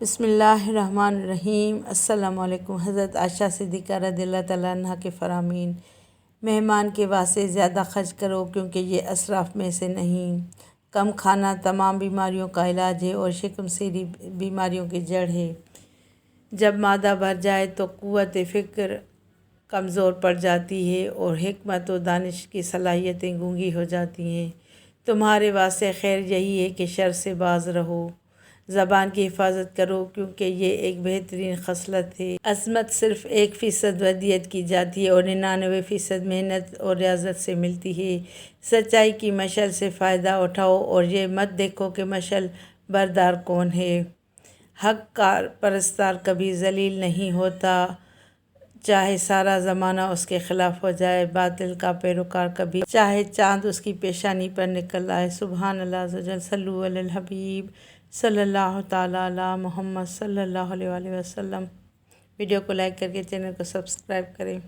بسم اللہ الرحمن الرحیم۔ السلام علیکم۔ حضرت عائشہ صدیقہ رضی اللہ تعالیٰ عنہ کے فرامین: مہمان کے واسطے زیادہ خرچ کرو کیونکہ یہ اسراف میں سے نہیں۔ کم کھانا تمام بیماریوں کا علاج ہے اور شکم سیری بیماریوں کی جڑ ہے۔ جب معدہ بھر جائے تو قوت فکر کمزور پڑ جاتی ہے اور حکمت و دانش کی صلاحیتیں گونگی ہو جاتی ہیں۔ تمہارے واسطے خیر یہی ہے کہ شر سے باز رہو۔ زبان کی حفاظت کرو کیونکہ یہ ایک بہترین خصلت ہے۔ عظمت صرف 1% ودیت کی جاتی ہے اور 99% محنت اور ریاضت سے ملتی ہے۔ سچائی کی مشعل سے فائدہ اٹھاؤ اور یہ مت دیکھو کہ مشعل بردار کون ہے۔ حق کا پرستار کبھی ذلیل نہیں ہوتا، چاہے سارا زمانہ اس کے خلاف ہو جائے۔ باطل کا پیروکار کبھی چاہے چاند اس کی پیشانی پر نکل آئے۔ سبحان اللہ عز و جل۔ صلو علی الحبیب صلی اللہ تعالیٰ علی محمد صلی اللہ علیہ وآلہ وسلم۔ ویڈیو کو لائک کر کے چینل کو سبسکرائب کریں۔